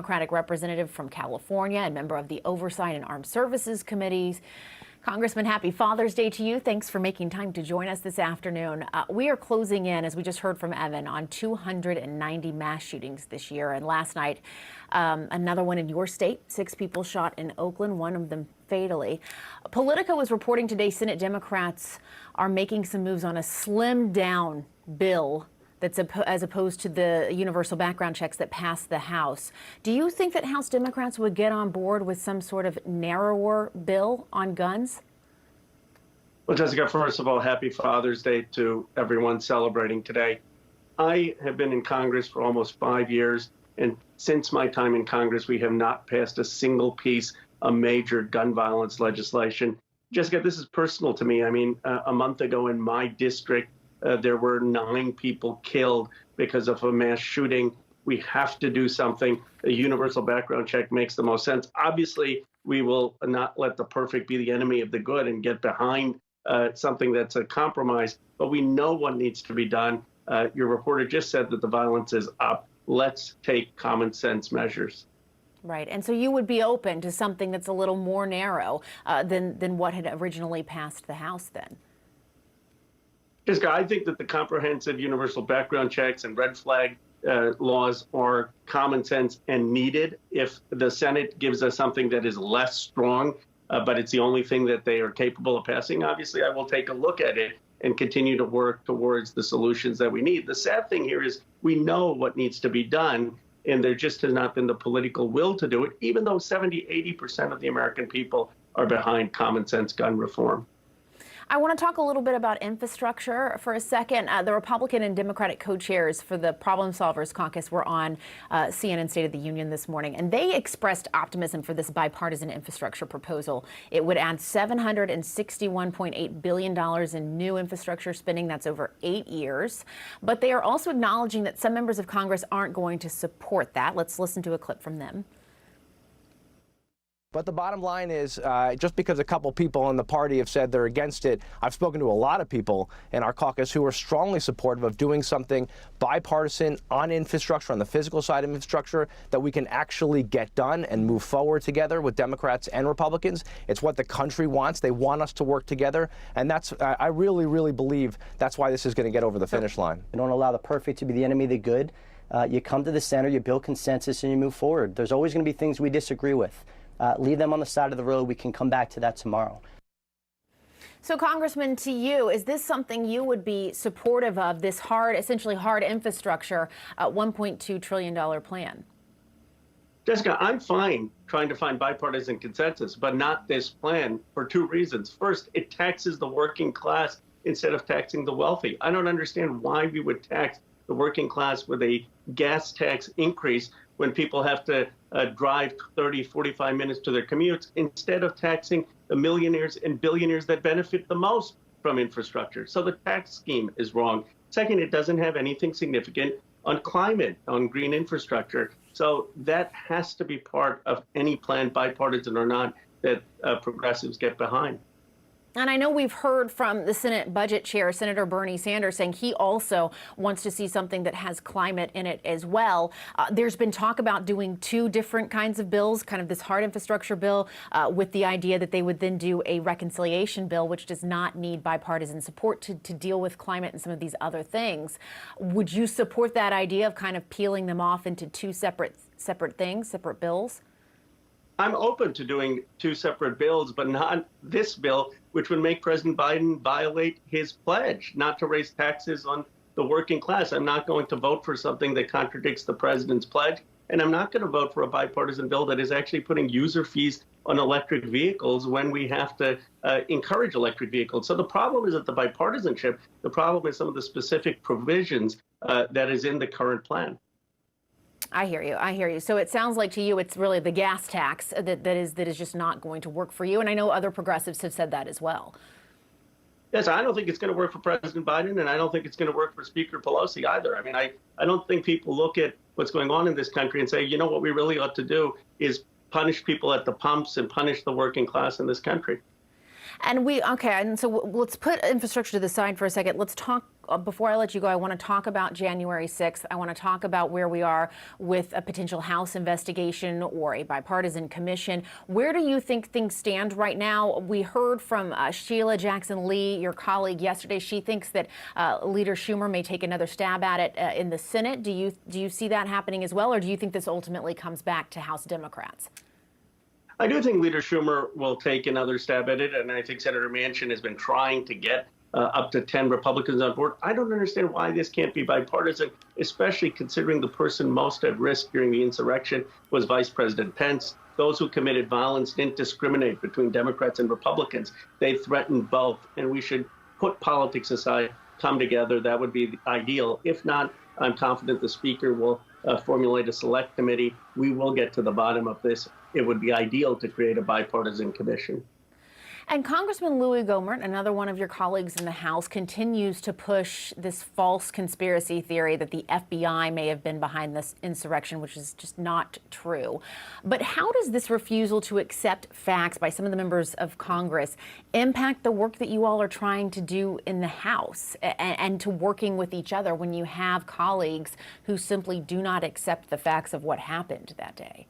Democratic representative from California and member of the Oversight and Armed Services Committees. Congressman, happy Father's Day to you. Thanks for making time to join us this afternoon. We are closing in, as we just heard from Evan, on 290 mass shootings this year. And last night, another one in your state. 6 people shot in Oakland, one of them fatally. Politico is reporting today Senate Democrats are making some moves on a slimmed down bill that's as opposed to the universal background checks that passed the House. Do you think that House Democrats would get on board with some sort of narrower bill on guns? Well, Jessica, first of all, happy Father's Day to everyone celebrating today. I have been in Congress for almost 5 years, and since my time in Congress, we have not passed a single piece of major gun violence legislation. Jessica, this is personal to me. I mean, a month ago in my district, there were 9 people killed because of a mass shooting. We have to do something. A universal background check makes the most sense. Obviously, we will not let the perfect be the enemy of the good and get behind something that's a compromise, but we know what needs to be done. Your reporter just said that the violence is up. Let's take common sense measures. Right. And so you would be open to something that's a little more narrow than what had originally passed the House then? Jessica, I think that the comprehensive universal background checks and red flag laws are common sense and needed. If the Senate gives us something that is less strong, but it's the only thing that they are capable of passing, obviously I will take a look at it and continue to work towards the solutions that we need. The sad thing here is we know what needs to be done, and there just has not been the political will to do it, even though 70–80% of the American people are behind common sense gun reform. I want to talk a little bit about infrastructure for a second. The Republican and Democratic co-chairs for the Problem Solvers Caucus were on CNN State of the Union this morning, and they expressed optimism for this bipartisan infrastructure proposal. It would add $761.8 billion in new infrastructure spending. That's over 8 years. But they are also acknowledging that some members of Congress aren't going to support that. Let's listen to a clip from them. But the bottom line is, just because a couple people in the party have said they're against it, I've spoken to a lot of people in our caucus who are strongly supportive of doing something bipartisan on infrastructure, on the physical side of infrastructure, that we can actually get done and move forward together with Democrats and Republicans. It's what the country wants. They want us to work together. And that's, I really, really believe that's why this is going to get over the finish line. You don't allow the perfect to be the enemy of the good. You come to the center, you build consensus, and you move forward. There's always going to be things we disagree with. Leave them on the side of the road. We can come back to that tomorrow. So, Congressman, to you, is this something you would be supportive of, this essentially hard infrastructure, $1.2 trillion plan? Jessica, I'm fine trying to find bipartisan consensus, but not this plan for 2 reasons. First, it taxes the working class instead of taxing the wealthy. I don't understand why we would tax the working class with a gas tax increase when people have to drive 30–45 minutes to their commutes, instead of taxing the millionaires and billionaires that benefit the most from infrastructure. So the tax scheme is wrong. Second, it doesn't have anything significant on climate, on green infrastructure. So that has to be part of any plan, bipartisan or not, that progressives get behind. And I know we've heard from the Senate Budget Chair, Senator Bernie Sanders, saying he also wants to see something that has climate in it as well. There's been talk about doing 2 different kinds of bills, kind of this hard infrastructure bill with the idea that they would then do a reconciliation bill, which does not need bipartisan support to deal with climate and some of these other things. Would you support that idea of kind of peeling them off into 2 separate things, separate bills? I'm open to doing 2 separate bills, but not this bill, which would make President Biden violate his pledge not to raise taxes on the working class. I'm not going to vote for something that contradicts the president's pledge, and I'm not going to vote for a bipartisan bill that is actually putting user fees on electric vehicles when we have to encourage electric vehicles. So the problem isn't the bipartisanship. The problem is some of the specific provisions that is in the current plan. I hear you. I hear you. So it sounds like to you it's really the gas tax that is just not going to work for you. And I know other progressives have said that as well. Yes, I don't think it's going to work for President Biden, and I don't think it's going to work for Speaker Pelosi either. I mean, I don't think people look at what's going on in this country and say, you know, what we really ought to do is punish people at the pumps and punish the working class in this country. And so let's put infrastructure to the side for a second. Let's talk, before I let you go, I want to talk about January 6th. I want to talk about where we are with a potential House investigation or a bipartisan commission. Where do you think things stand right now? We heard from Sheila Jackson Lee, your colleague, yesterday. She thinks that Leader Schumer may take another stab at it in the Senate. Do you see that happening as well, or do you think this ultimately comes back to House Democrats? I do think Leader Schumer will take another stab at it, and I think Senator Manchin has been trying to get up to 10 Republicans on board. I don't understand why this can't be bipartisan, especially considering the person most at risk during the insurrection was Vice President Pence. Those who committed violence didn't discriminate between Democrats and Republicans. They threatened both, and we should put politics aside, come together. That would be ideal. If not, I'm confident the Speaker will formulate a select committee. We will get to the bottom of this. It would be ideal to create a bipartisan commission. And Congressman Louis Gohmert, another one of your colleagues in the House, continues to push this false conspiracy theory that the FBI may have been behind this insurrection, which is just not true. But how does this refusal to accept facts by some of the members of Congress impact the work that you all are trying to do in the House and to working with each other when you have colleagues who simply do not accept the facts of what happened that day?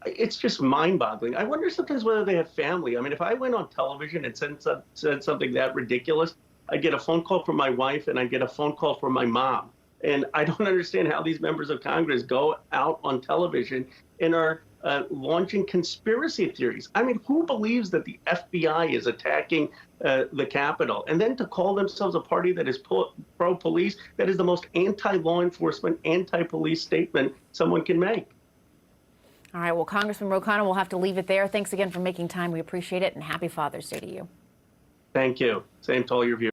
It's just mind-boggling. I wonder sometimes whether they have family. I mean, if I went on television and said something that ridiculous, I'd get a phone call from my wife and I'd get a phone call from my mom. And I don't understand how these members of Congress go out on television and are launching conspiracy theories. I mean, who believes that the FBI is attacking the Capitol? And then to call themselves a party that is pro-police, that is the most anti-law enforcement, anti-police statement someone can make. All right, well, Congressman Ro Khanna, we'll have to leave it there. Thanks again for making time. We appreciate it, and happy Father's Day to you. Thank you. Same to all your viewers.